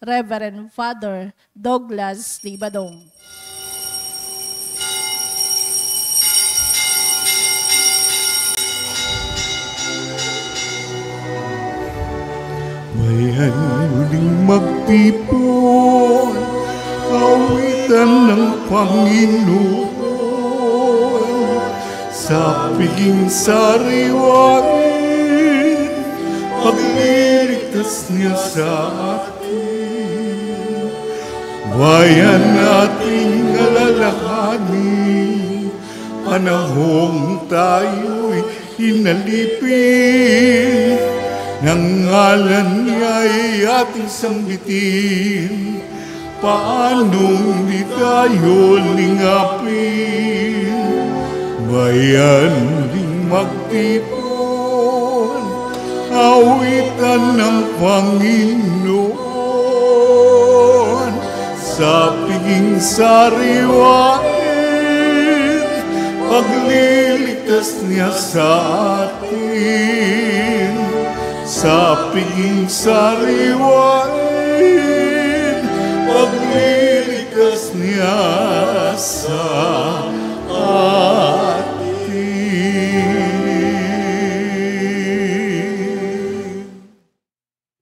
Reverend Father Douglas Libadong. Bayan muling magtipon, kawitan ng Panginoon, sa piging sariwain, pagliligtas niya sa atin. Bayan nating alalahanin, panahong tayo'y inalipin, ng ngalan niya'y ating sambitin, paanong di tayo lingapin. Bayan muling magtipon, awitan ng Panginoon, sa piging sariwain, pagliligtas niya sa atin. Sa piging sariwain, pagliligtas niya sa atin.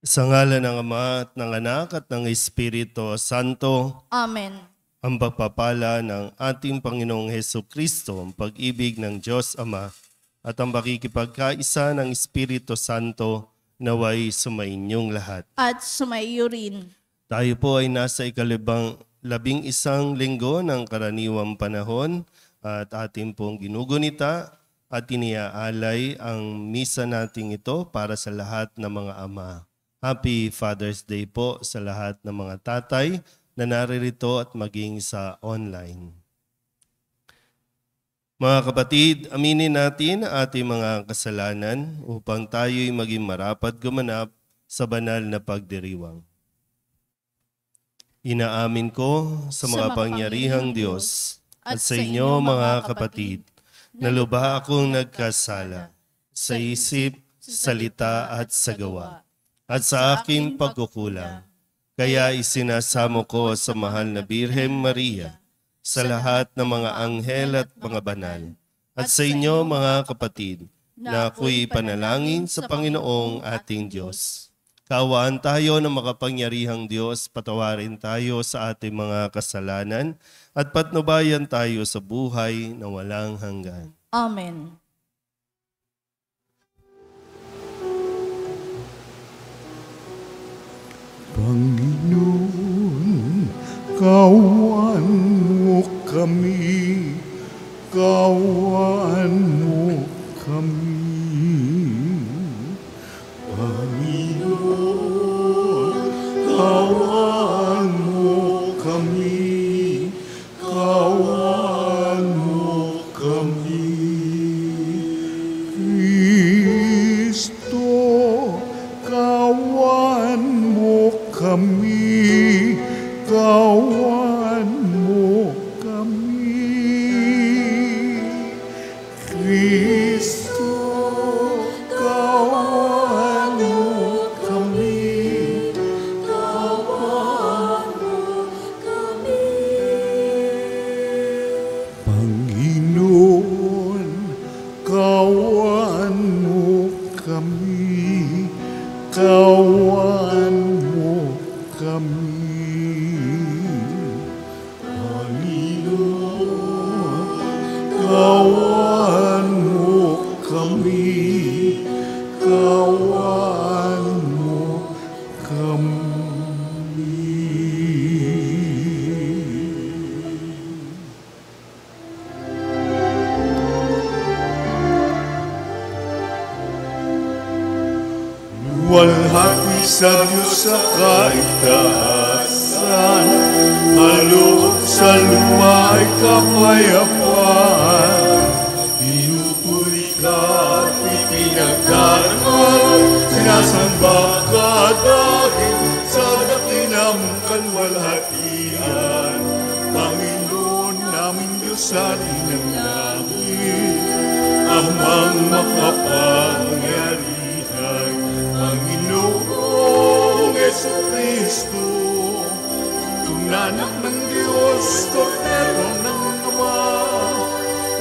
Sa ngalan ng Ama at ng Anak at ng Espiritu Santo. Amen. Ang pagpapala ng ating Panginoong Hesukristo, ang pag-ibig ng Diyos Ama, at ang pakikipagkaisa ng Espiritu Santo naway sumainyong lahat. At sumaiyo rin. Tayo po ay nasa ika-11 linggo ng karaniwang panahon at ating pong ginugunita at iniaalay ang misa nating ito para sa lahat ng mga ama. Happy Father's Day po sa lahat ng mga tatay na naririto at maging sa online. Mga kapatid, aminin natin ang ating mga kasalanan upang tayo'y maging marapat gumanap sa banal na pagdiriwang. Inaamin ko sa mga pangyarihang Diyos at sa inyo mga kapatid na lubha akong nagkasala sa isip, salita at sa gawa at sa aking pagkukulang. Kaya isinasamo ko sa mahal na Birhen Maria, sa lahat ng mga anghel at mga banal, at sa inyo mga kapatid, na ako'y panalangin sa Panginoong ating Diyos. Kaawaan tayo ng makapangyarihang Diyos, patawarin tayo sa ating mga kasalanan, at patnubayan tayo sa buhay na walang hanggan. Amen. Panginoon, kawan mo kami, kawan mo kami. Panginoon, kawan mo kami, kawan mo kami. Kristo, kawan mo kami, kawan mo kami. Kristo, kawan mo kami, kawan mo kami. Panginoon, kawan mo kami, kawan mo kami. Panginoon, kawan mo kami, kawan mo kami. Luwalhati sa Diyos sa kaitaasan, maloob sa lupa ay kapayapaan. Pinupuri ka at ipinagdarman, sinasamba ka dahil sa dakilang kalwalhatian. Panginoon namin Diyos atin ng langit, Amang makapangyarihan, Panginoong Jesucristo, na anak ng Diyos, Kordero ng Ama.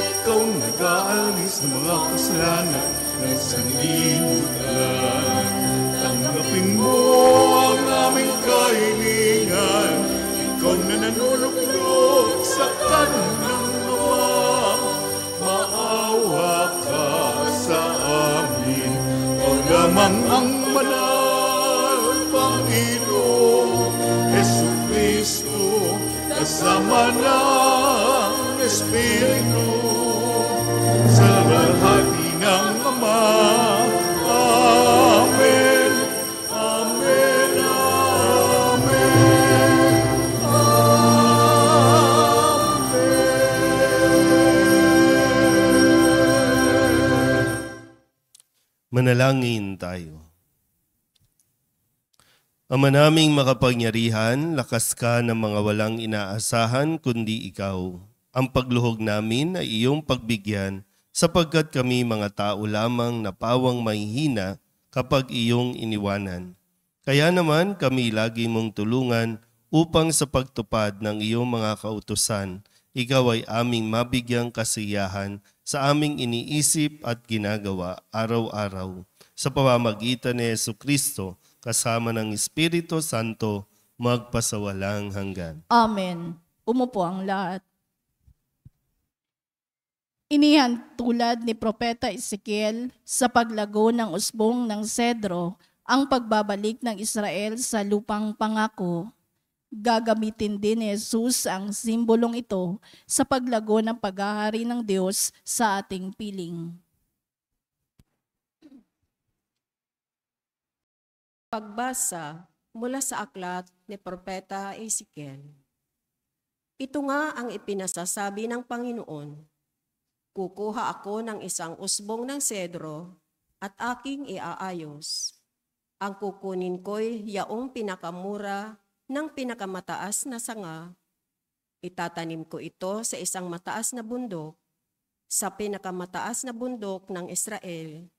Ikaw nag-aalis ng mga kasalanan ng sanlibutan. Tanggapin mo ang aming kahilingan. Ikaw na nanunulog sa kanan ng Ama. Maawa ka sa amin. O lamang ang banal, Panginoon Jesucristo, kasama ng Espiritu, sa lahati ng Ama. Amen. Amen. Amen. Manalangin tayo. Ama naming makapangyarihan, lakas ka ng mga walang inaasahan kundi ikaw. Ang pagluhog namin ay iyong pagbigyan sapagkat kami mga tao lamang na pawang mahihina kapag iyong iniwanan. Kaya naman kami lagi mong tulungan upang sa pagtupad ng iyong mga kautusan, ikaw ay aming mabigyang kasiyahan sa aming iniisip at ginagawa araw-araw. Sa pamamagitan ni Jesucristo, kasama ng Espiritu Santo, magpasawalang hanggan. Amen. Umupo ang lahat. Inihan tulad ni Propeta Ezekiel sa paglago ng usbong ng Cedro, ang pagbabalik ng Israel sa lupang pangako. Gagamitin din ni Jesus ang simbolong ito sa paglago ng paghahari ng Diyos sa ating piling. Pagbasa mula sa aklat ni Propeta Ezekiel. Ito nga ang ipinasasabi ng Panginoon. Kukuha ako ng isang usbong ng sedro at aking iaayos. Ang kukunin ko'y yaong pinakamura ng pinakamataas na sanga. Itatanim ko ito sa isang mataas na bundok, sa pinakamataas na bundok ng Israel,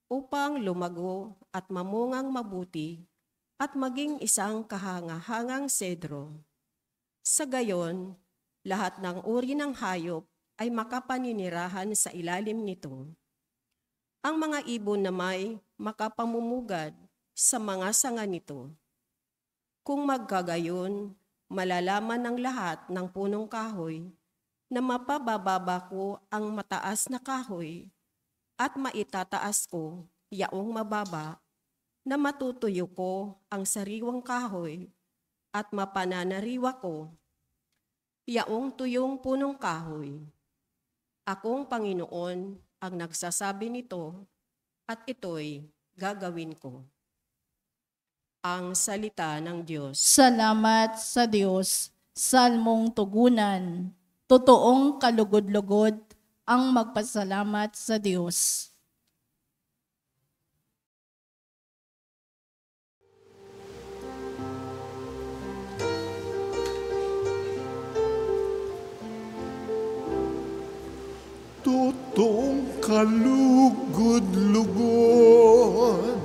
upang lumago at mamungang mabuti at maging isang kahanga-hangang sedro. Sa gayon, lahat ng uri ng hayop ay makapaninirahan sa ilalim nito. Ang mga ibon na may makapamumugad sa mga sanga nito. Kung magkagayon, malalaman ng lahat ng punong kahoy na mapabababa ko ang mataas na kahoy at maitataas ko yaong mababa, na matutuyo ko ang sariwang kahoy at mapananariwa ko yaong tuyong punong kahoy. Akong Panginoon ang nagsasabi nito at ito'y gagawin ko. Ang salita ng Diyos. Salamat sa Diyos, salmong tugunan, totoong kalugod-lugod ang magpasalamat sa Diyos. Totoong kalugod-lugod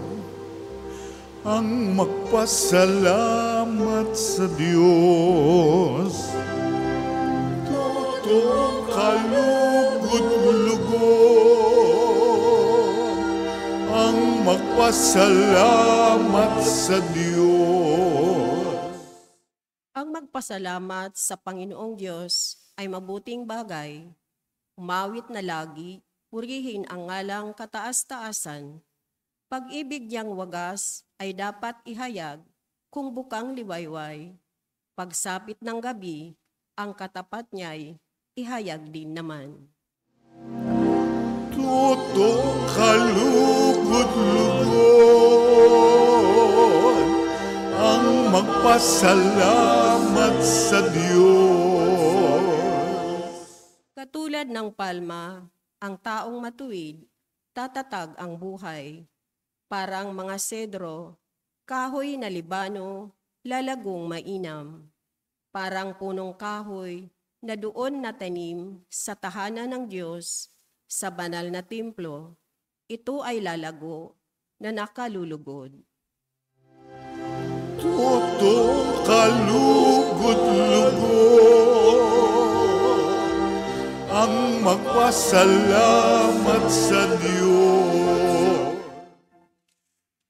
ang magpasalamat sa Diyos. Totoong kalugod-lugod ang magpasalamat sa Diyos. Ang magpasalamat sa Panginoong Diyos ay mabuting bagay. Umawit na lagi, purihin ang ngalang kataas-taasan. Pag-ibig niyang wagas ay dapat ihayag kung bukang liwayway. Pagsapit ng gabi, ang katapat niya'y ihayag din naman. Totoong kalugod-lugod ang magpasalamat sa Diyos. Katulad ng palma, ang taong matuwid, tatatag ang buhay. Parang mga sedro, kahoy na Libano, lalagong mainam. Parang punong kahoy na doon natanim sa tahanan ng Diyos, sa banal na templo, ito ay lalago na nakalulugod. Totoong kalugod-lugod magpasalamat sa Diyos.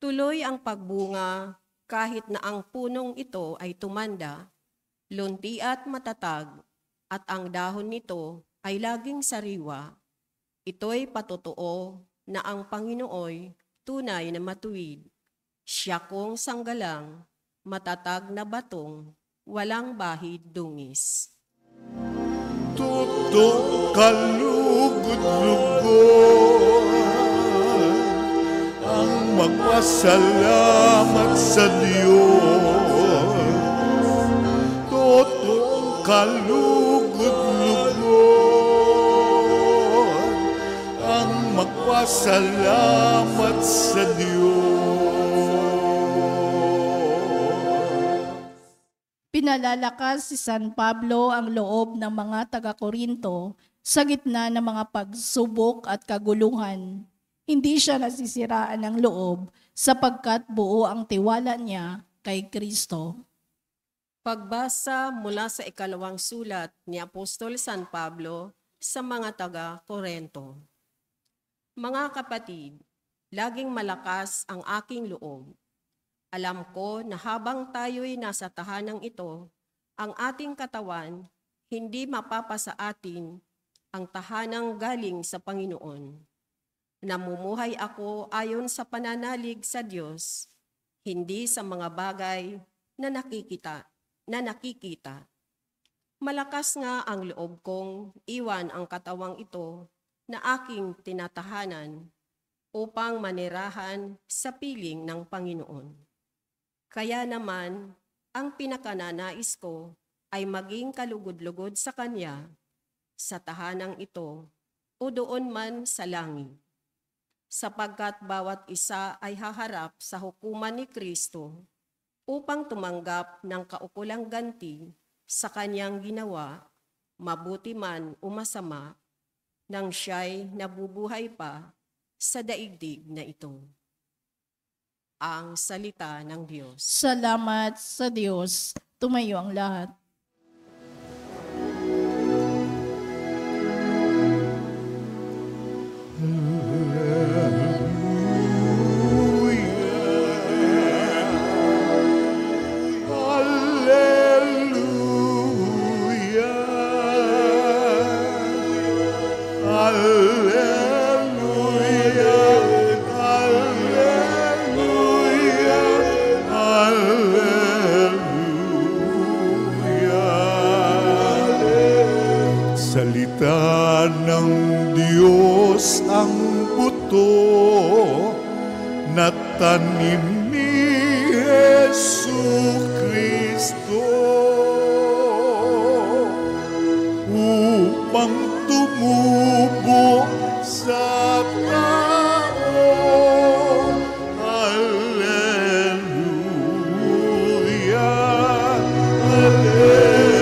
Tuloy ang pagbunga kahit na ang punong ito ay tumanda, lunti at matatag, at ang dahon nito ay laging sariwa. Ito'y patotoo na ang Panginooy tunay na matuwid. Siya kong sanggalang, matatag na batong, walang bahid dungis. Tutok kalugod-lugod ang magpasalamat sa Diyos. Tutok kalugod-lugod ang magpasalamat sa Diyos. Pinalalakas si San Pablo ang loob ng mga taga-Korinto sa gitna ng mga pagsubok at kaguluhan. Hindi siya nasisiraan ng loob sapagkat buo ang tiwala niya kay Kristo. Pagbasa mula sa ikalawang sulat ni Apostol San Pablo sa mga taga-Korinto. Mga kapatid, laging malakas ang aking loob. Alam ko na habang tayo'y nasa tahanang ito, ang ating katawan hindi mapapasa atin ang tahanang galing sa Panginoon. Namumuhay ako ayon sa pananalig sa Diyos, hindi sa mga bagay na nakikita. Malakas nga ang loob kong iwan ang katawang ito na aking tinatahanan upang manirahan sa piling ng Panginoon. Kaya naman, ang pinakananais ko ay maging kalugod-lugod sa Kanya, sa tahanang ito, o doon man sa langit. Sapagkat bawat isa ay haharap sa hukuman ni Kristo upang tumanggap ng kaukulang ganti sa Kanyang ginawa, mabuti man o masama, nang siya'y nabubuhay pa sa daigdig na ito. Ang salita ng Diyos. Salamat sa Diyos. Tumayo ang lahat. Salita ng Diyos ang buto na tanim ni Jesucristo upang tumubo sa tao. Alleluia, alleluia.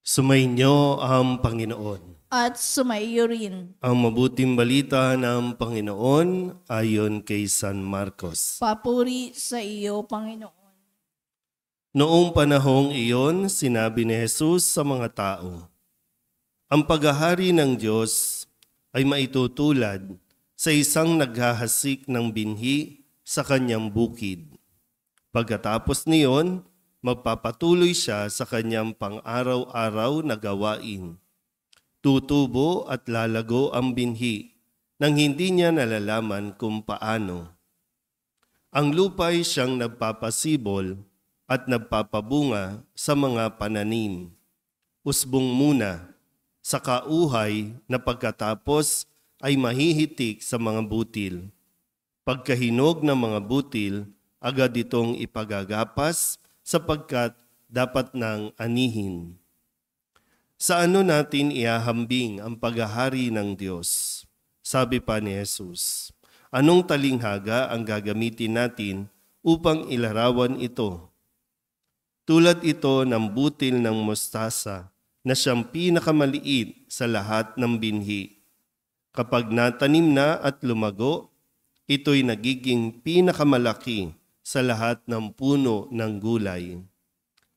Sumainyo ang Panginoon. At sumaiyo rin. Ang mabuting balita ng Panginoon ayon kay San Marcos. Papuri sa iyo, Panginoon. Noong panahong iyon, sinabi ni Jesus sa mga tao, ang paghahari ng Diyos ay maitutulad sa isang naghahasik ng binhi sa kanyang bukid. Pagkatapos niyon, magpapatuloy siya sa kanyang pang-araw-araw na gawain. Tutubo at lalago ang binhi nang hindi niya nalalaman kung paano. Ang lupa'y siyang nagpapasibol at nagpapabunga sa mga pananim. Usbong muna, sa kauhay na pagkatapos ay mahihitik sa mga butil. Pagkahinog ng mga butil, agad itong ipagagapas sapagkat dapat nang anihin. Sa ano natin iahambing ang paghahari ng Diyos? Sabi pa ni Jesus, anong talinghaga ang gagamitin natin upang ilarawan ito? Tulad ito ng butil ng mustasa na siyang pinakamaliit sa lahat ng binhi. Kapag natanim na at lumago, ito'y nagiging pinakamalaki sa lahat ng puno ng gulay.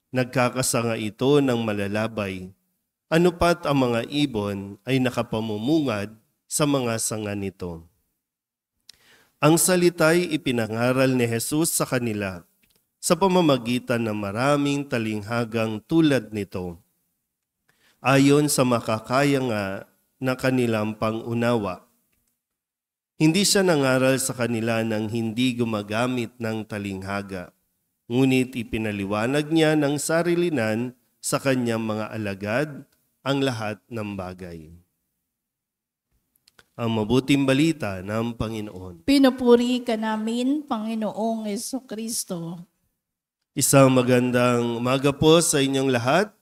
Nagkakasanga ito ng malalabay. Ano pat ang mga ibon ay nakapamumungad sa mga sanga nito. Ang salita'y ipinangaral ni Jesus sa kanila sa pamamagitan ng maraming talinghagang tulad nito, ayon sa makakaya nga na kanilang pangunawa. Hindi siya nangaral sa kanila ng hindi gumagamit ng talinghaga, ngunit ipinaliwanag niya ng sarilinan sa kanyang mga alagad ang lahat ng bagay. Ang mabuting balita ng Panginoon. Pinupuri ka namin, Panginoong Jesucristo. Isang magandang umaga po sa inyong lahat.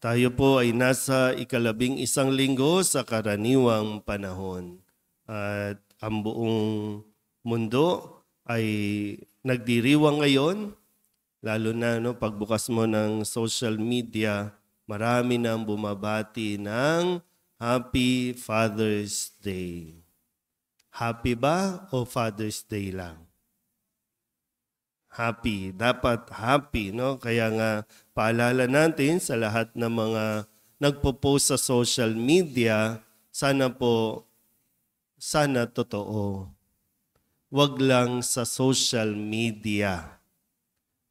Tayo po ay nasa 11 linggo sa karaniwang panahon. At ang buong mundo ay nagdiriwang ngayon. Lalo na pagbukas mo ng social media, marami nang bumabati ng Happy Father's Day. Happy ba o Father's Day lang? Happy. Dapat happy, no? Kaya nga, paalala natin sa lahat ng mga nagpo-post sa social media, sana totoo. Wag lang sa social media.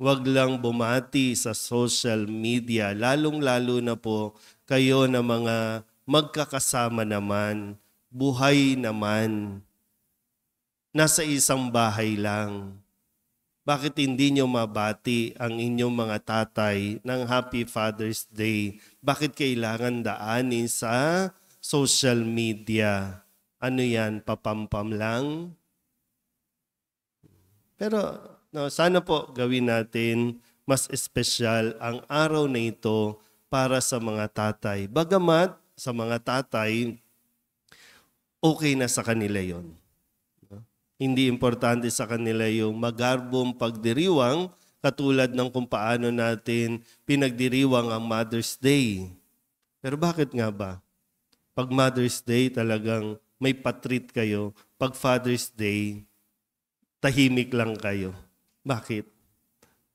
Wag lang bumati sa social media, lalong-lalo na po kayo na mga magkakasama naman, buhay naman, nasa isang bahay lang. Bakit hindi nyo mabati ang inyong mga tatay ng Happy Father's Day? Bakit kailangan daanin sa social media? Ano yan, papampam lang? Pero sana po gawin natin mas espesyal ang araw na ito para sa mga tatay. Bagamat sa mga tatay, okay na sa kanila yon. Hindi importante sa kanila yung magarbong pagdiriwang katulad ng kung paano natin pinagdiriwang ang Mother's Day. Pero bakit nga ba? Pag Mother's Day talagang may patreat kayo. Pag Father's Day, tahimik lang kayo. Bakit?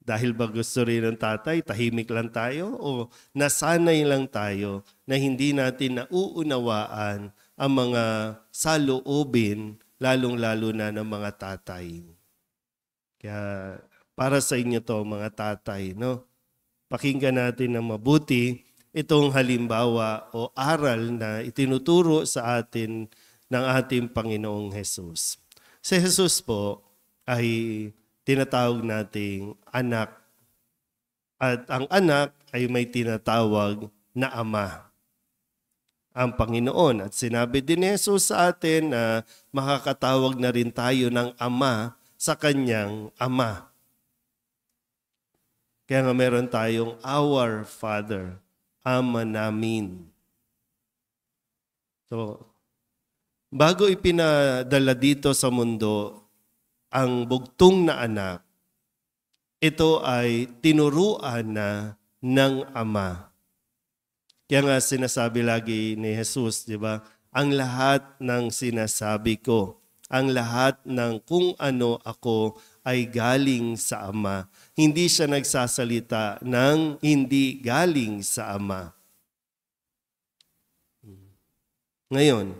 Dahil ba gusto rin ng tatay, tahimik lang tayo? O nasanay lang tayo na hindi natin nauunawaan ang mga saloobin, lalong-lalo na ng mga tatay. Kaya para sa inyo to mga tatay, no? Pakinggan natin ng mabuti itong halimbawa o aral na itinuturo sa atin ng ating Panginoong Jesus. Si Jesus po ay tinatawag nating anak. At ang anak ay may tinatawag na ama. Ang Panginoon. At sinabi din ni Jesus sa atin na makakatawag na rin tayo ng ama sa kanyang ama. Kaya nga meron tayong Our Father, Ama namin. So, bago ipinadala dito sa mundo, ang bugtong na anak, ito ay tinuruan na ng ama. Kaya nga sinasabi lagi ni Jesus, di ba? Ang lahat ng sinasabi ko, ang lahat ng kung ano ako ay galing sa ama. Hindi siya nagsasalita ng hindi galing sa ama. Ngayon,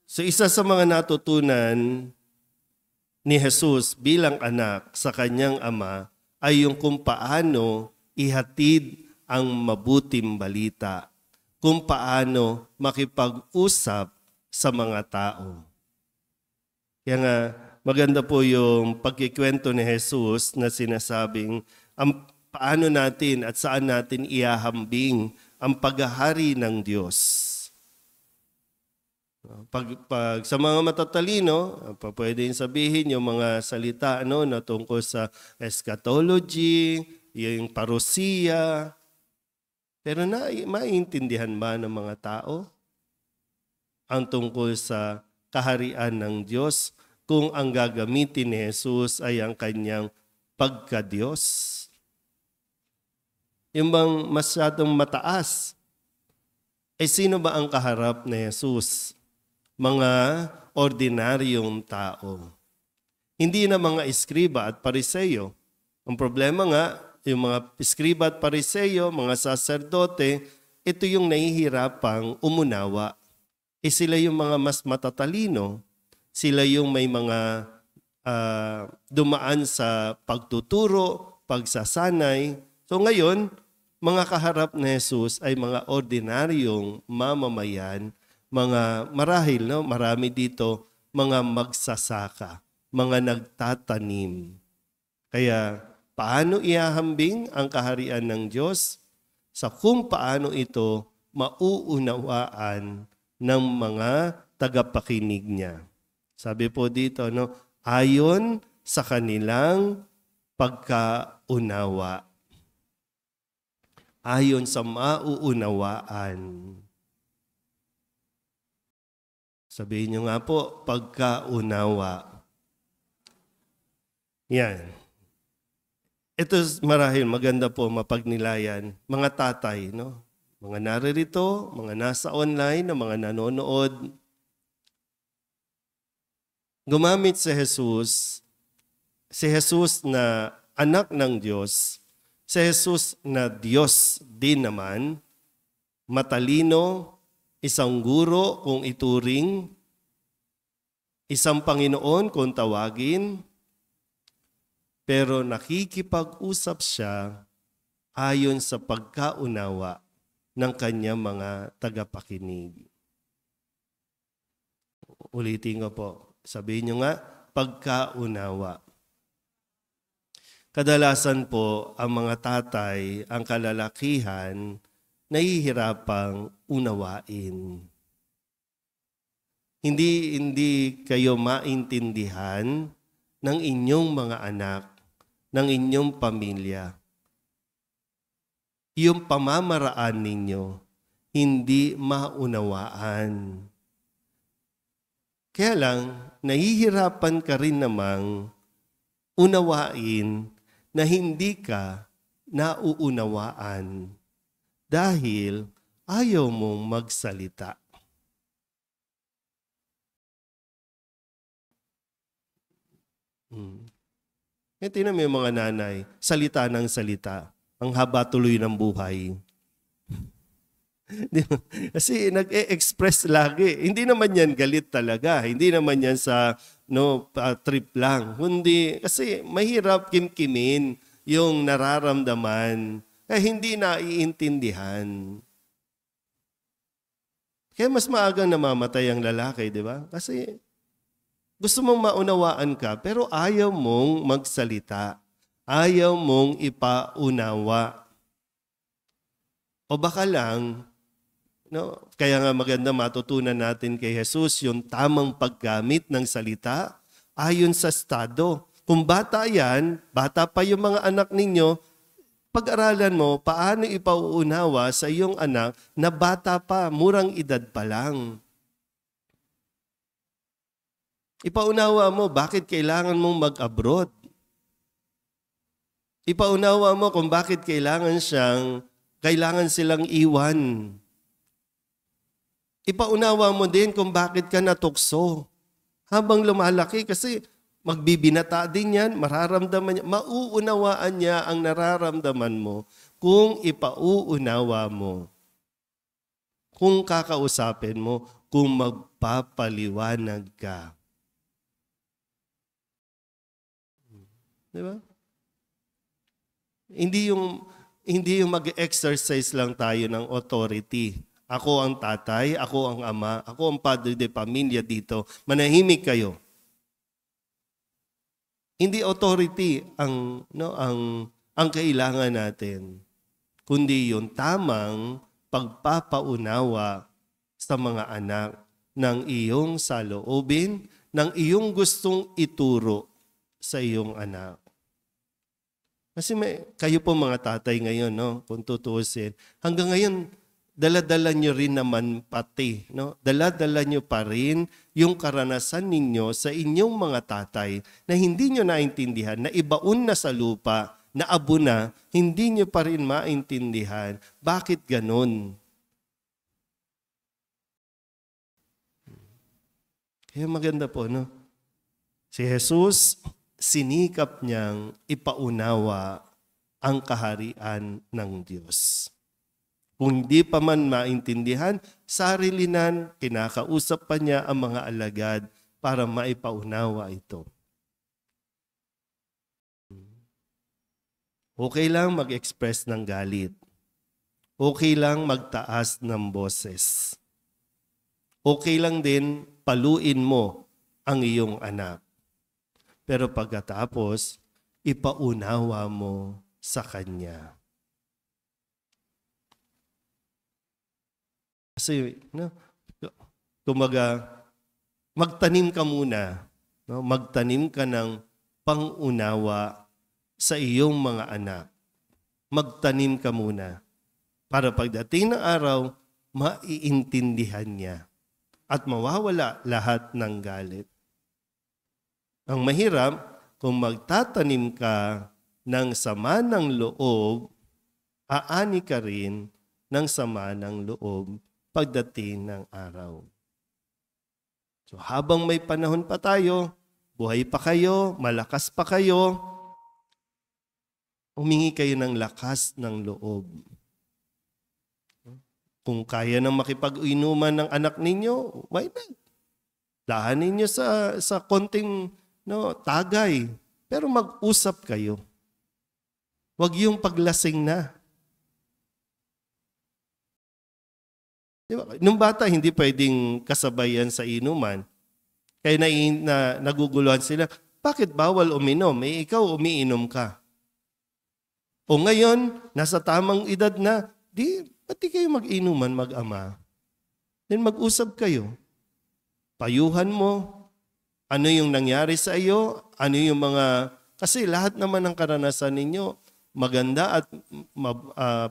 so isa sa mga natutunan ni Jesus bilang anak sa kanyang ama ay yung kung paano ihatid ang mabuting balita, kung paano makipag-usap sa mga tao. Kaya nga, maganda po yung pagkikwento ni Jesus na sinasabing paano natin at saan natin iahambing ang paghahari ng Diyos. Pag sa mga matatalino, pwedeng sabihin yung mga salita na tungkol sa eschatology, yung parousia. Pero maiintindihan ba ng mga tao ang tungkol sa kaharian ng Diyos kung ang gagamitin ni Jesus ay ang kanyang pagka-Diyos? Yung bang masyadong mataas? Sino ba ang kaharap ni Jesus? Mga ordinaryong tao. Hindi na mga eskriba at pariseyo. Ang problema nga, yung mga eskriba at pariseyo, mga saserdote, ito yung nahihirapang umunawa. Sila yung mga mas matatalino. Sila yung may mga dumaan sa pagtuturo, pagsasanay. So ngayon, mga kaharap ni Jesus ay mga ordinaryong mamamayan, mga marahil, no? Marami dito, mga magsasaka, mga nagtatanim. Kaya paano ihahambing ang kaharian ng Diyos? Sa kung paano ito mauunawaan ng mga tagapakinig niya. Sabi po dito, no, ayon sa kanilang pagkaunawa. Ayon sa mauunawaan. Sabihin nyo nga po, pagkaunawa. Yan. Ito marahil maganda po mapagnilayan. Mga tatay, no? Mga naririto, mga nasa online, mga nanonood. Gumamit si Jesus na anak ng Diyos, si Jesus na Diyos din naman, matalino, isang guro kung ituring, isang Panginoon kung tawagin, pero nakikipag-usap siya ayon sa pagkaunawa ng kanyang mga tagapakinig. Ulitin ko po. Sabihin nyo nga, pagkaunawa. Kadalasan po, ang mga tatay, ang kalalakihan, nahihirapang unawain. Hindi kayo maintindihan ng inyong mga anak, ng inyong pamilya. Yung pamamaraan ninyo, hindi maunawaan. Kaya lang, nahihirapan ka rin namang unawain na hindi ka nauunawaan dahil ayaw mong magsalita. Tingnan mo yung mga nanay, salita ng salita. Ang haba tuloy ng buhay. Kasi nag-e-express lagi. Hindi naman yan galit talaga. Hindi naman yan sa trip lang. Kundi kasi mahirap kimkimin yung nararamdaman. Hindi naiintindihan. Kaya mas maagang namamatay ang lalaki, di ba? Kasi gusto mong maunawaan ka, pero ayaw mong magsalita. Ayaw mong ipaunawa. O baka lang, kaya nga maganda matutunan natin kay Jesus yung tamang paggamit ng salita ayon sa estado. Kung bata yan, bata pa yung mga anak ninyo, pag-aralan mo paano ipauunawa sa iyong anak na bata pa, murang edad pa lang. Ipaunawa mo bakit kailangan mong mag-abroad. Ipaunawa mo kung bakit kailangan silang iwan. Ipaunawa mo din kung bakit ka natukso. Habang lumalaki kasi magbibinata din yan, mararamdaman niya, mauunawaan niya ang nararamdaman mo kung ipauunawa mo. Kung kakausapin mo, kung magpapaliwanag ka. Di ba? Hindi yung mag-exercise lang tayo ng authority. Ako ang tatay, ako ang ama, ako ang padre de pamilya dito. Manahimik kayo. Hindi authority ang kailangan natin, kundi yung tamang pagpapaunawa sa mga anak ng iyong saloobin, ng iyong gustong ituro sa iyong anak. Kasi kayo po mga tatay ngayon, kung tutuusin, hanggang ngayon, dala-dala nyo rin naman pati. Dala-dala nyo pa rin yung karanasan ninyo sa inyong mga tatay na hindi nyo naintindihan, na ibaon na sa lupa, na abo na, hindi nyo pa rin maintindihan. Bakit ganon? Kaya maganda po, no? Si Jesus, sinikap niyang ipaunawa ang kaharian ng Diyos. Kung hindi pa man maintindihan, sarilinan, kinakausap pa niya ang mga alagad para maipaunawa ito. Okay lang mag-express ng galit. Okay lang magtaas ng boses. Okay lang din paluin mo ang iyong anak. Pero pagkatapos, ipaunawa mo sa Kanya. Kasi, no, kumaga, magtanim ka muna. No? Magtanim ka ng pangunawa sa iyong mga anak. Magtanim ka muna para pagdating ng araw, maiintindihan niya at mawawala lahat ng galit. Ang mahirap, kung magtatanim ka ng sama ng loob, aani ka rin ng sama ng loob pagdating ng araw. So habang may panahon pa tayo, buhay pa kayo, malakas pa kayo, humingi kayo ng lakas ng loob. Kung kaya nang makipag-inuman ng anak ninyo, why not? Lahanin nyo sa konting tagay. Pero mag-usap kayo. Huwag yung paglasing na. Diba? Nung bata, hindi pwedeng kasabayan sa inuman. Kaya naguguluhan sila, bakit bawal uminom? Ikaw umiinom ka. O ngayon, nasa tamang edad na, pati kayo mag-inuman, mag-ama. Then mag-usap kayo. Payuhan mo, ano yung nangyari sa iyo, ano yung kasi lahat naman ng karanasan ninyo, maganda at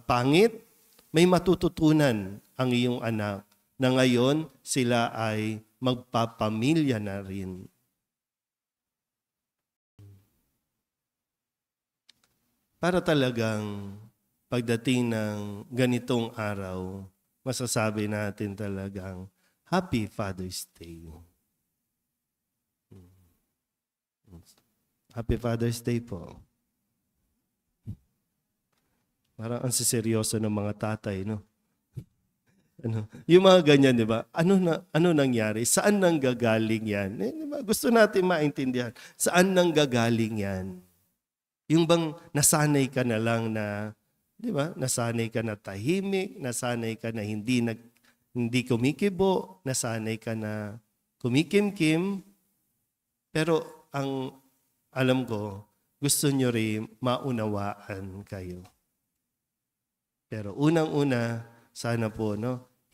pangit, may matututunan ang iyong anak na ngayon sila ay magpapamilya na rin. Para talagang pagdating ng ganitong araw, masasabi natin talagang Happy Father's Day. Happy Father's Day po. Parang ang siseryoso ng mga tatay, no? Yung mga ganyan, di ba? Ano nangyari? Saan nanggagaling yan? Diba? Gusto natin maintindihan. Saan nanggagaling yan? Yung bang nasanay ka na lang na, di ba? Nasanay ka na tahimik, nasanay ka na hindi kumikibo, nasanay ka na kumikimkim. Pero ang alam ko, gusto nyo rin maunawaan kayo. Pero unang-una, sana po,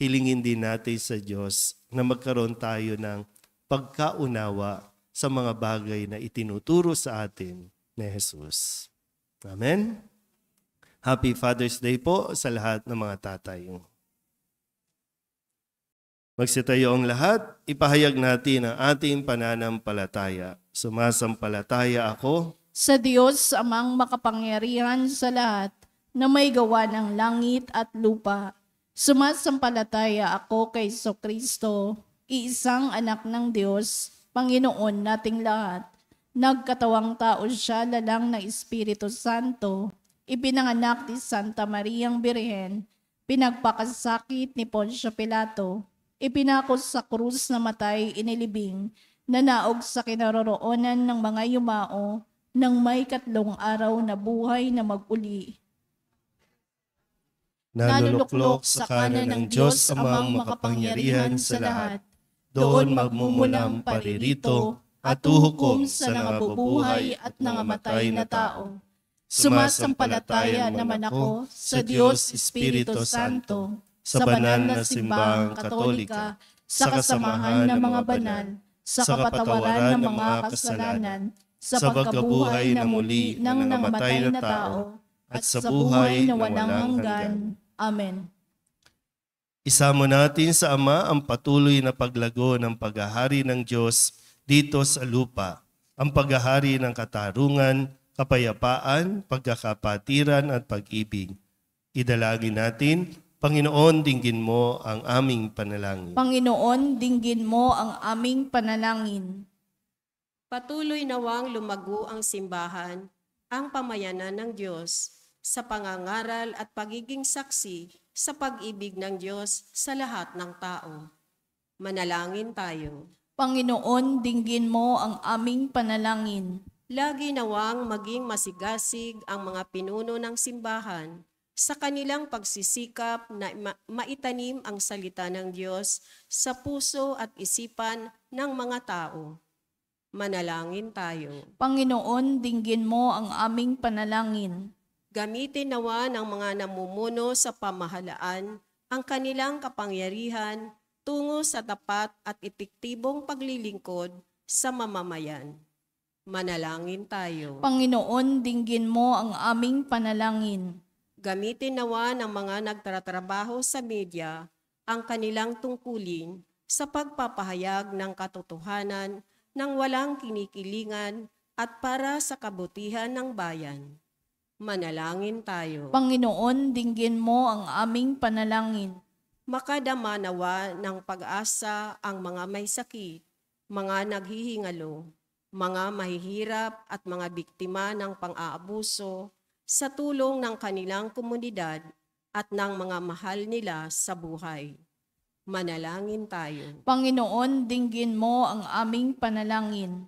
hilingin din natin sa Diyos na magkaroon tayo ng pagkaunawa sa mga bagay na itinuturo sa atin ni Jesus. Amen? Happy Father's Day po sa lahat ng mga tatay. Magsitayo ang lahat, ipahayag natin ang ating pananampalataya. Sumasampalataya ako sa Diyos amang makapangyarihan sa lahat, na may gawa ng langit at lupa. Sumasampalataya ako kay Kristo, iisang anak ng Diyos, Panginoon nating lahat. Nagkatawang tao siya lalang ng Espiritu Santo, ipinanganak ni Santa Mariang Birhen, pinagpakasakit ni Poncio Pilato, ipinako sa krus na matay inilibing, nanaog sa kinaroroonan ng mga yumao, nang may 3 araw na buhay na mag-uli. Naluluklok sa kanan ng Diyos amang makapangyarihan sa lahat. Doon magmumulang paririto at uhukom sa nangabubuhay at nangamatay na tao. Sumasampalataya naman ako sa Diyos Espiritu Santo, sa banal na simbahang Katolika, sa kasamahan ng mga banal, sa kapatawaran ng mga kasalanan, sa pagkabuhay na muli ng nangamatay na tao, at sa buhay na walang hanggan. Amen. Isama natin sa Ama ang patuloy na paglago ng paghahari ng Diyos dito sa lupa, ang paghahari ng katarungan, kapayapaan, pagkakapatiran at pag-ibig. Idalangin natin, Panginoon, dinggin mo ang aming panalangin. Panginoon, dinggin mo ang aming panalangin. Patuloy nawang lumago ang simbahan, ang pamayanan ng Diyos, sa pangangaral at pagiging saksi sa pag-ibig ng Diyos sa lahat ng tao. Manalangin tayo. Panginoon, dinggin mo ang aming panalangin. Lagi nawang maging masigasig ang mga pinuno ng simbahan sa kanilang pagsisikap na maitanim ang salita ng Diyos sa puso at isipan ng mga tao. Manalangin tayo. Panginoon, dinggin mo ang aming panalangin. Gamitin nawa ng mga namumuno sa pamahalaan ang kanilang kapangyarihan tungo sa tapat at epektibong paglilingkod sa mamamayan. Manalangin tayo. Panginoon, dinggin mo ang aming panalangin. Gamitin nawa ng mga nagtatrabaho sa media ang kanilang tungkulin sa pagpapahayag ng katotohanan ng walang kinikilingan at para sa kabutihan ng bayan. Manalangin tayo. Panginoon, dinggin mo ang aming panalangin. Makadama nawa ng pag-asa ang mga may sakit, mga naghihingalo, mga mahihirap at mga biktima ng pang-aabuso sa tulong ng kanilang komunidad at ng mga mahal nila sa buhay. Manalangin tayo. Panginoon, dinggin mo ang aming panalangin.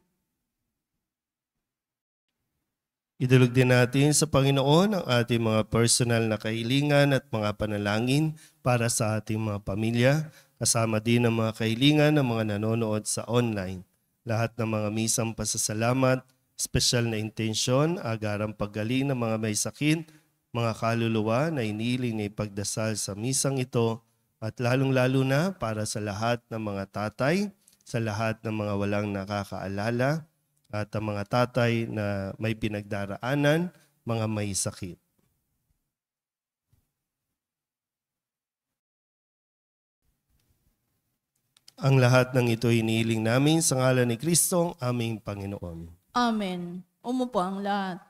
Idulog din natin sa Panginoon ang ating mga personal na kahilingan at mga panalangin para sa ating mga pamilya, kasama din ang mga kahilingan ng mga nanonood sa online. Lahat ng mga misang pasasalamat, espesyal na intensyon, agarang paggaling ng mga may sakit, mga kaluluwa na iniling na ipagdasal sa misang ito, at lalong-lalo na para sa lahat ng mga tatay, sa lahat ng mga walang nakakaalala, at ang mga tatay na may pinagdaraanan, mga may sakit. Ang lahat ng ito hinihiling namin sa ngalan ni Kristo, aming Panginoon. Amen. Umupo ang lahat.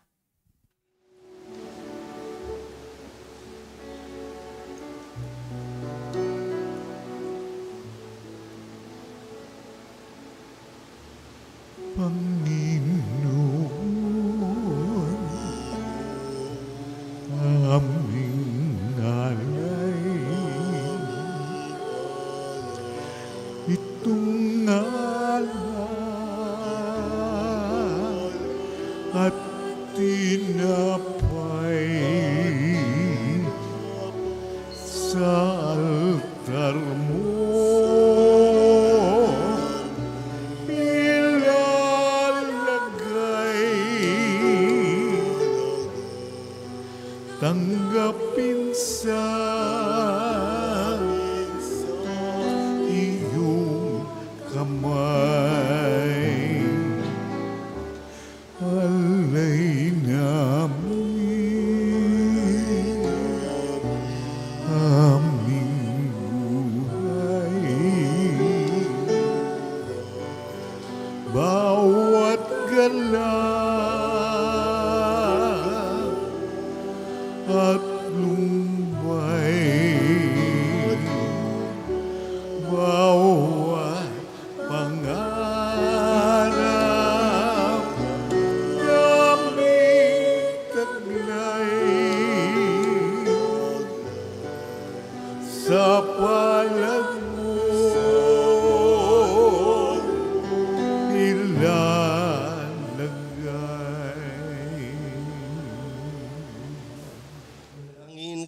Panginoon, aming alay, itong ngalan at tinapay sa altar mo. Tanggapin sa iyong kamay, alay namin aming buhay. Bawat gala at lumbay, bawat pangarap naming taglay sa palad mo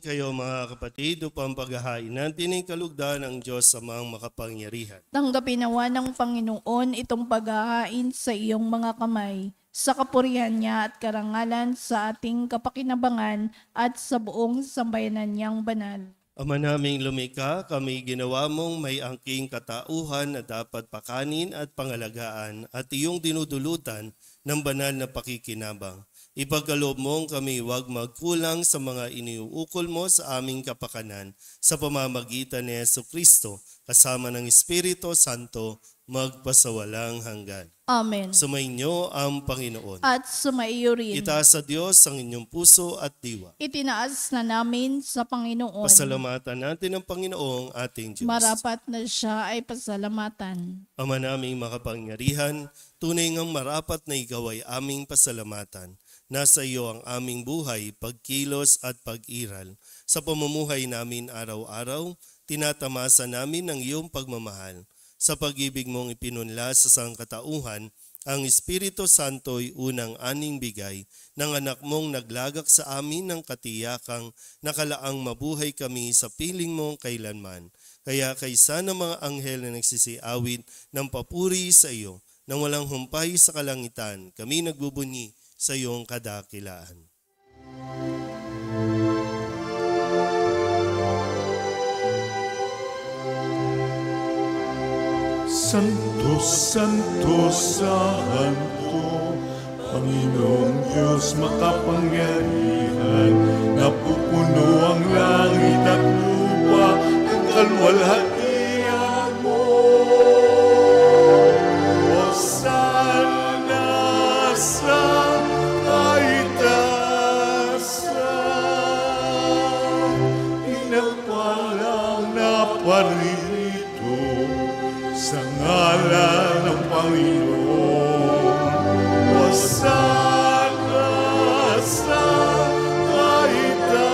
kayo mga kapatid upang paghahain natin ang kalugdan ng Diyos sa mga makapangyarihan. Tanggapin nawa ng Panginoon itong paghahain sa iyong mga kamay, sa kapurihan niya at karangalan sa ating kapakinabangan at sa buong sambayanan niyang banal. Ama naming lumikha, kami ginawa mong may angking katauhan na dapat pakanin at pangalagaan at iyong dinudulutan ng banal na pakikinabang. Ipagkaloob mong kami huwag magkulang sa mga iniuukol mo sa aming kapakanan sa pamamagitan ni Jesucristo kasama ng Espiritu Santo magpasawalang hanggan. Amen. Sumainyo ang Panginoon. At sumaiyo rin. Itaas sa Diyos ang inyong puso at diwa. Itinaas na namin sa Panginoon. Pasalamatan natin ang Panginoong ating Diyos. Marapat na siya ay pasalamatan. Ama naming makapangyarihan, tunay ngang marapat na ikaw ay aming pasalamatan. Nasa iyo ang aming buhay, pagkilos at pag-iral. Sa pamumuhay namin araw-araw, tinatamasa namin ang iyong pagmamahal. Sa pag-ibig mong ipinunla sa sangkatauhan, ang Espiritu Santo'y unang aning bigay ng anak mong naglagak sa amin ng katiyakang nakalaang mabuhay kami sa piling mong kailanman. Kaya kaysa ng mga anghel na nagsisiawit ng papuri sa iyo, nang walang humpay sa kalangitan, kami nagbubunyi sa iyong kadakilaan. Santo, Santo, Santo, Panginoong Diyos makapangyarihan, napupuno ang langit at lupa ng kalwalhatian mo. Hosana sa kaitaasan, pinagpalang na paririto sa ngalan ng Panginoon. Hosana sa kaitaasan.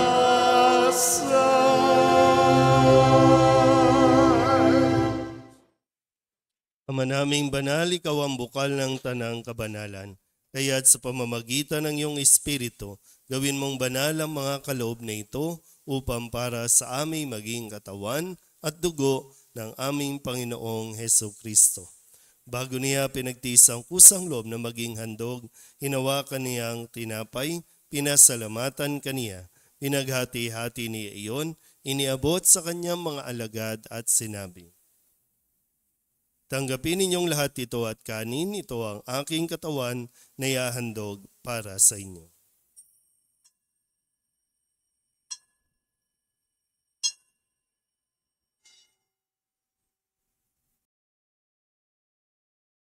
Ama naming banal, ikaw ang bukal ng tanang kabanalan. Kaya't sa pamamagitan ng iyong Espiritu, gawin mong banal ang mga kaloob na ito upang para sa aming maging katawan at dugo ng aming Panginoong Hesukristo. Bago niya pinagtiis ang kusang loob na maging handog, hinawakan niyang tinapay, pinasalamatan kaniya, pinaghati-hati niya iyon, iniabot sa kanyang mga alagad at sinabi, "Tanggapin ninyong lahat ito at kanin, ito ang aking katawan na ihahandog para sa inyo."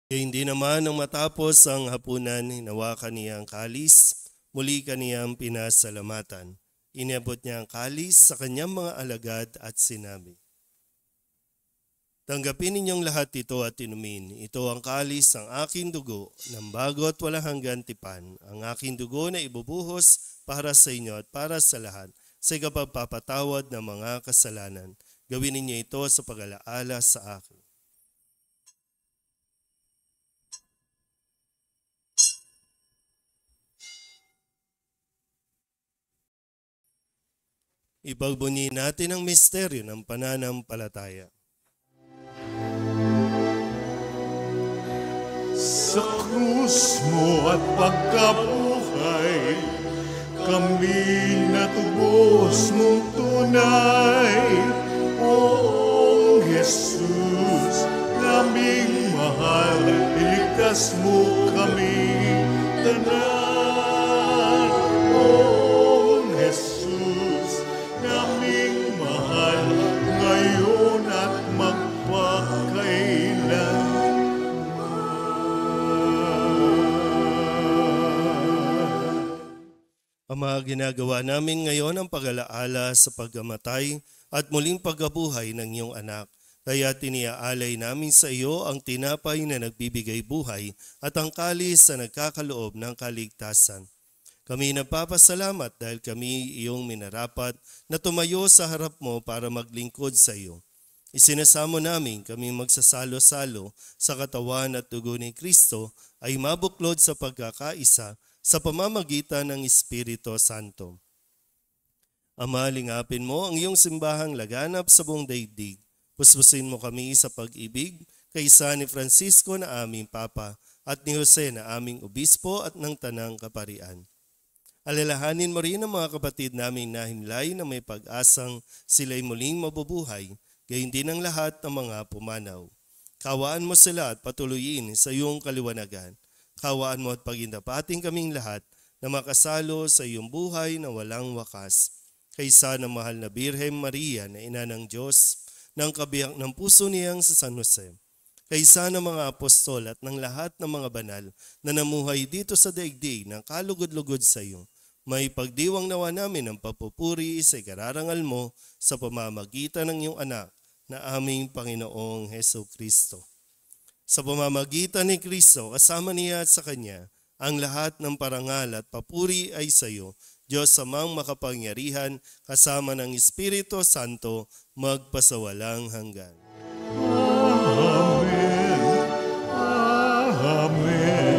Hindi naman nang matapos ang hapunan, hinawakan niya ang kalis, muli kaniyang pinasalamatan. Iniabot niya ang kalis sa kanyang mga alagad at sinabi, "Tanggapin ninyong lahat ito at inumin. Ito ang kalis ng aking dugo, ng bago at walang hanggan tipan. Ang aking dugo na ibubuhos para sa inyo at para sa lahat, sa ikapagpapatawad ng mga kasalanan. Gawin ninyo ito sa pag-alaala sa akin." Ipagbunyi natin ang misteryo ng pananampalataya. Sa krus mo at pagkabuhay, kami natubos mong tunay. O Jesus, naming mahal, iligtas mo kami tanan. O Jesus, naming mahal, ngayon at magpakailan. Ama, ginagawa namin ngayon ang pag-alaala sa pagkamatay at muling pagkabuhay ng iyong anak. Kaya tiniaalay namin sa iyo ang tinapay na nagbibigay buhay at ang kalis na nagkakaloob ng kaligtasan. Kami nagpapasalamat dahil kami iyong minarapat na tumayo sa harap mo para maglingkod sa iyo. Isinasamo namin kami magsasalo-salo sa katawan at dugo ni Kristo ay mabuklod sa pagkakaisa sa pamamagitan ng Espiritu Santo. Ama, lingapin mo ang iyong simbahang laganap sa buong daigdig. Puspusin mo kami sa pag-ibig kaysa ni Francisco na aming Papa at ni Jose na aming Obispo at ng Tanang Kaparian. Alalahanin mo rin ang mga kapatid naming nahimlay na may pag-asang sila'y muling mabubuhay, gayon din ang lahat ng mga pumanaw. Kawaan mo sila at patuloyin sa iyong kaliwanagan. Kawaan mo at pagindapating kaming lahat na makasalo sa iyong buhay na walang wakas. Kaysa ng mahal na Birhen Maria na ina ng Diyos, ng kabiyak ng puso niyang sa San Jose, kaysa ng mga apostol at ng lahat ng mga banal na namuhay dito sa daigdig ng kalugod-lugod sa iyo. May pagdiwang nawa namin ang papupuri sa ikararangal mo sa pamamagitan ng iyong anak na aming Panginoong Heso Kristo. Sa pamamagitan ni Kristo, kasama niya at sa Kanya, ang lahat ng parangal at papuri ay sa iyo, Diyos Amang makapangyarihan, kasama ng Espiritu Santo, magpasawalang hanggan. Amen. Amen.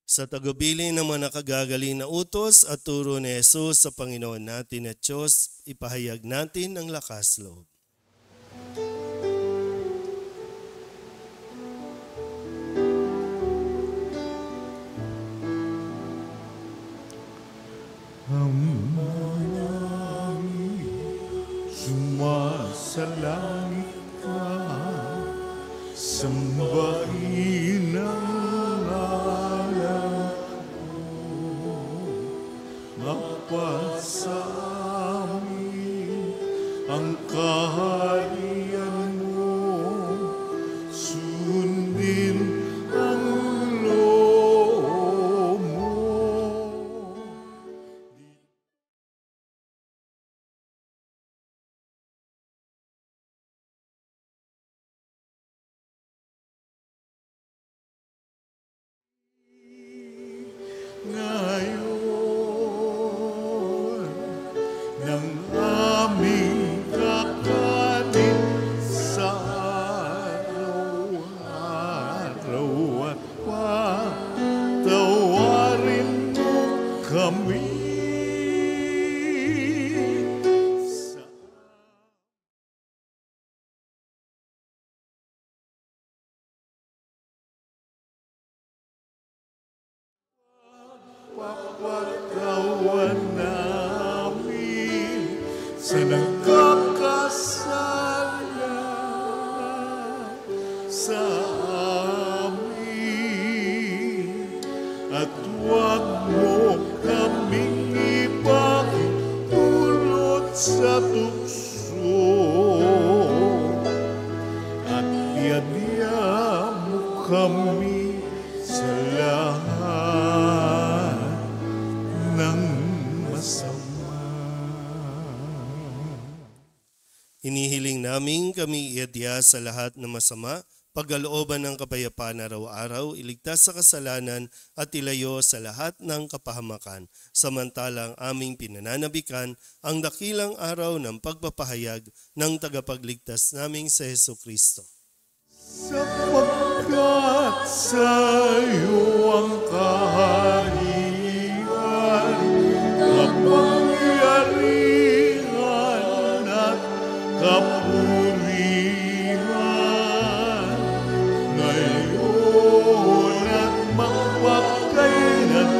Sa tagubilin ng mga nakagagaling na utos at turo ni Jesus sa Panginoon natin at Diyos, ipahayag natin ang lakas loob. Sumasalangit ka, sambahin ang ngalan mo, mapasa amin ang kaharian mo, sundin ang loob mo. Ngayon ng aming kakanin sa araw-araw at patawarin mo kami sa papatawan namin sa nagkakasala sa amin, at huwag mo kaming ipahintulot sa tukso, at iadya mo kami sa lahat ng masama. Hinihiling namin kami iadya sa lahat ng masama, pagkalooban ng kapayapaan araw-araw, iligtas sa kasalanan at ilayo sa lahat ng kapahamakan, samantalang aming pinananabikan ang dakilang araw ng pagpapahayag ng tagapagligtas naming sa Heso Kristo. Sapagkat sa iyo ang kaharian, kapangyarihan at kapurihan, ngayon at magpakailanman.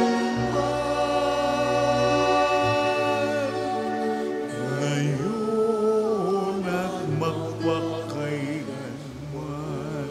Ngayon at magpakailanman.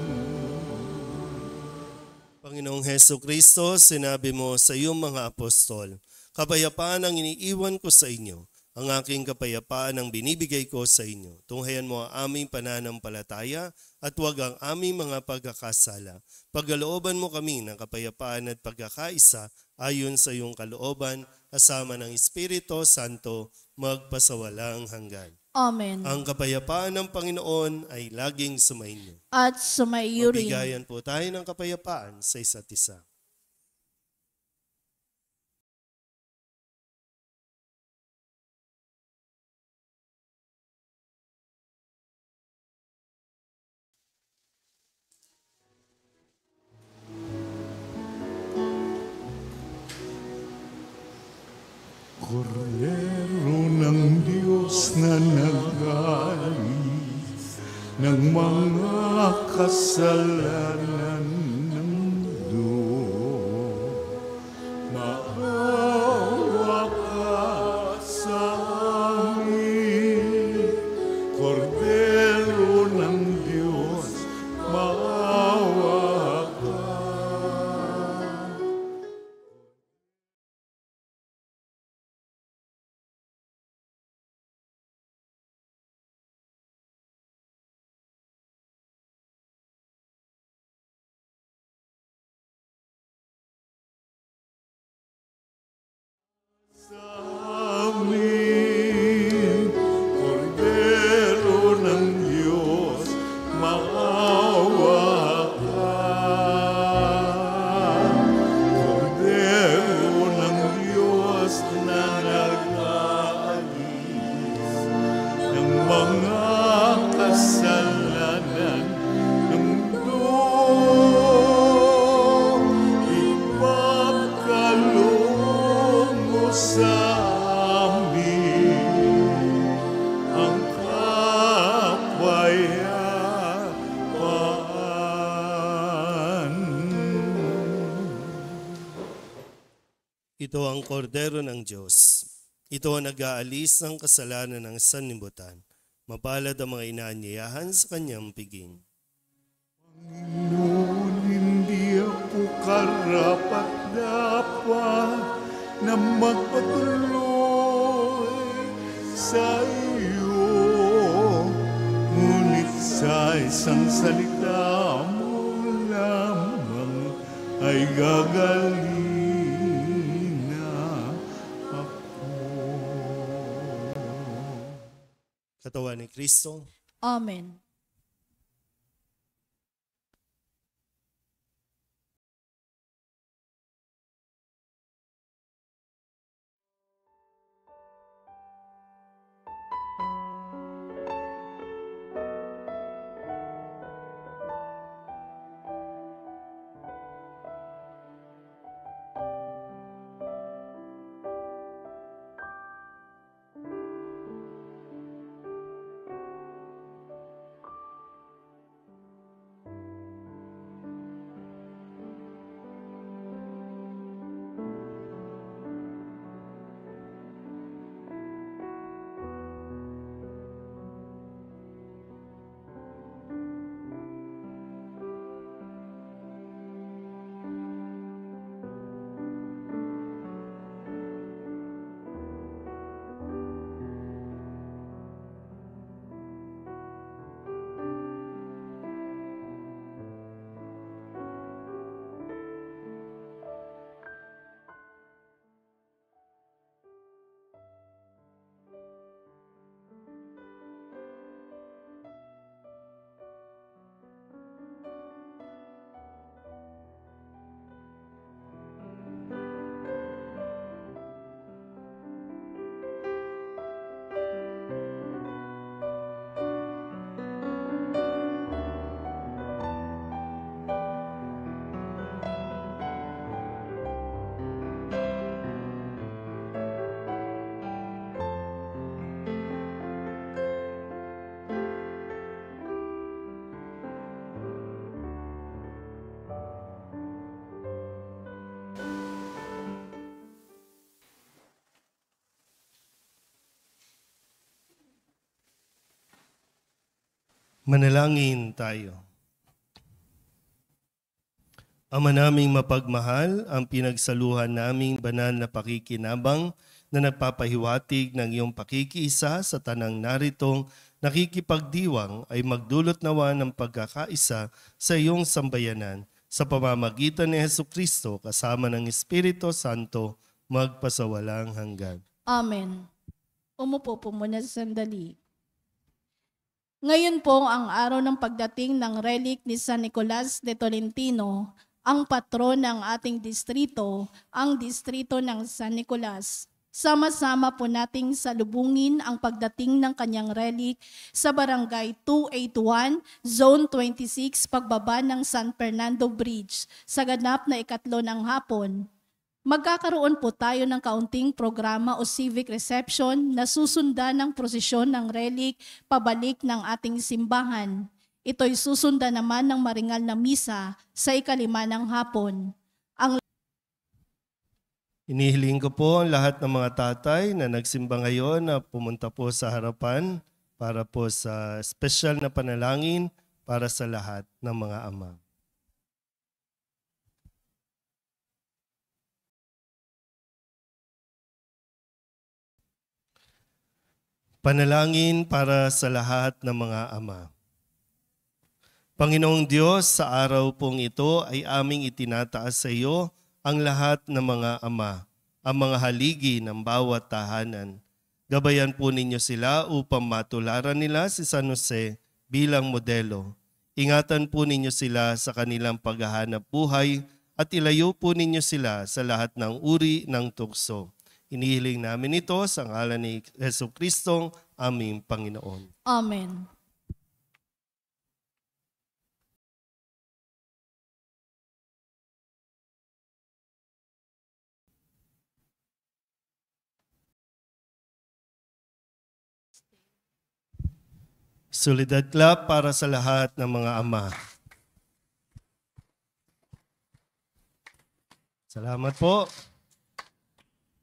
Panginoong Heso Kristo, sinabi mo sa iyong mga apostol, kapayapaan ang iniiwan ko sa inyo, ang aking kapayapaan ang binibigay ko sa inyo. Tunghayan mo ang aming pananampalataya at huwag ang aming mga pagkakasala. Pagkalooban mo kami ng kapayapaan at pagkakaisa ayon sa iyong kalooban, kasama ng Espiritu Santo, magpasawalang hanggan. Amen. Ang kapayapaan ng Panginoon ay laging sumainyo. At sumaiyo rin. Bigayan po tayo ng kapayapaan sa isa't isa. Kordero ng Diyos na nag-alis ng mga kasalanan ng mundo, maawa ka sa amin. Ito ang kordero ng Diyos. Ito ang nag-aalis ng kasalanan ng sanlibutan. Mapalad ang mga inaanyayahan sa kanyang piging. Panginoon, hindi ako karapat-dapat na magpatuloy sa iyo. Ngunit sa isang salita mo lamang ay gagaling na ako. Katawan ni Kristo. Amen. Manalangin tayo. Ama naming mapagmahal, ang pinagsaluhan naming banal na pakikinabang na nagpapahiwatig ng iyong pakikiisa sa tanang naritong nakikipagdiwang ay magdulot nawa ng pagkakaisa sa iyong sambayanan sa pamamagitan ni Jesucristo kasama ng Espiritu Santo magpasawalang hanggan. Amen. Umupo po muna sa sandali. Ngayon po ang araw ng pagdating ng relic ni San Nicolas de Tolentino, ang patron ng ating distrito, ang distrito ng San Nicolas. Sama-sama po nating salubungin ang pagdating ng kanyang relic sa Barangay 281, Zone 26, pagbaba ng San Fernando Bridge, sa ganap na 3:00 ng hapon. Magkakaroon po tayo ng kaunting programa o civic reception na susundan ng prosesyon ng relic pabalik ng ating simbahan. Ito'y susundan naman ng maringal na misa sa 5:00 ng hapon. Inihiling ko po ang lahat ng mga tatay na nagsimba ngayon na pumunta po sa harapan para po sa special na panalangin para sa lahat ng mga ama. Panalangin para sa lahat ng mga ama. Panginoong Diyos, sa araw pong ito ay aming itinataas sa iyo ang lahat ng mga ama, ang mga haligi ng bawat tahanan. Gabayan po ninyo sila upang matularan nila si San Jose bilang modelo. Ingatan po ninyo sila sa kanilang paghahanap buhay at ilayo po ninyo sila sa lahat ng uri ng tukso. Inihiling namin ito sa ngalan ni Jesucristo, aming Panginoon. Amen. Solidad clap para sa lahat ng mga ama. Salamat po.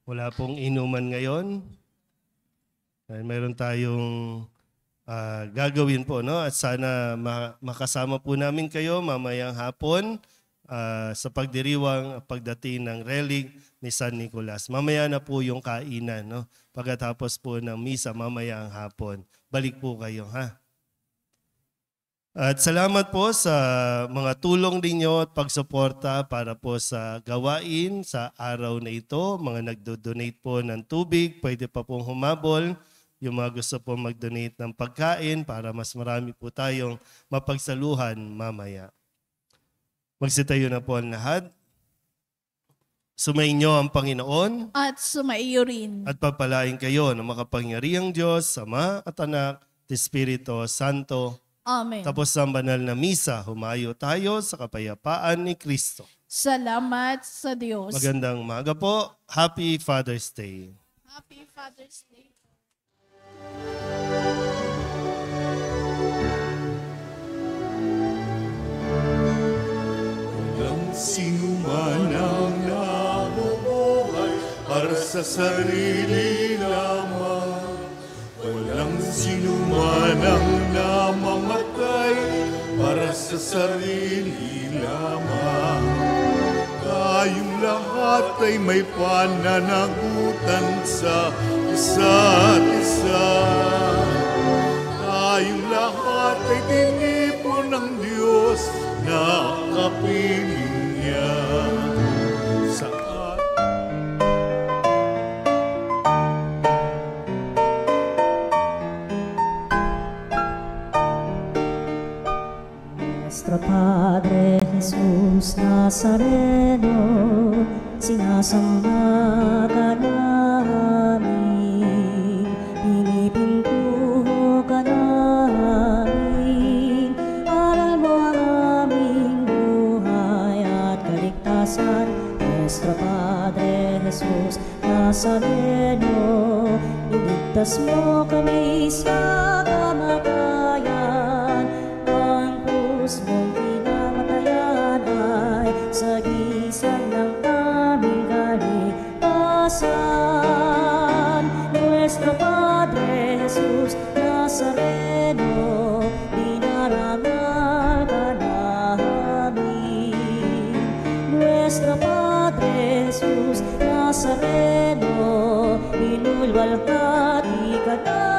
Wala pong inuman ngayon. Ay, meron tayong gagawin po, no? At sana makasama po namin kayo mamayang hapon sa pagdiriwang pagdating ng relic ni San Nicolas. Mamaya na po yung kainan, no? Pagkatapos po ng misa mamayang hapon. Balik po kayo, ha? At salamat po sa mga tulong ninyo at pagsuporta para po sa gawain sa araw na ito. Mga nagdo-donate po ng tubig, pwede pa pong humabol. Yung mga gusto po mag-donate ng pagkain para mas marami po tayong mapagsaluhan mamaya. Magsitayo na po ang lahat. Sumainyo ang Panginoon At sumaiyo rin. at papalain kayo ng makapangyarihang Diyos, Ama at Anak, at Espiritu Santo. Amen. Tapos ang banal na misa, humayo tayo sa kapayapaan ni Kristo. Salamat sa Diyos. Magandang umaga po. Happy Father's Day. Happy Father's Day. Walang sinuman ang nabubuhay para sa sarili lamang. Walang sinuman ang namamatay para sa sarili lamang. Tayong lahat ay may pananagutan sa isa't isa. Tayong lahat ay tinipon ng Diyos na kapiling niya. Sa Nuestro Padre Jesús Nazareno, sinasamba ka namin, pinipintuho ka namin, aral mo ang aming buhay at kaligtasan. Nuestro Padre Jesús Nazareno, iligtas mo kami sa kamatayan. Mong pinamatayan ay sagisag ng aming kaligtasan. Nuestro Padre Jesus Nazareno, dinarangal ka namin. Nuestro Padre Jesus Nazareno, inulwalhati ka namin.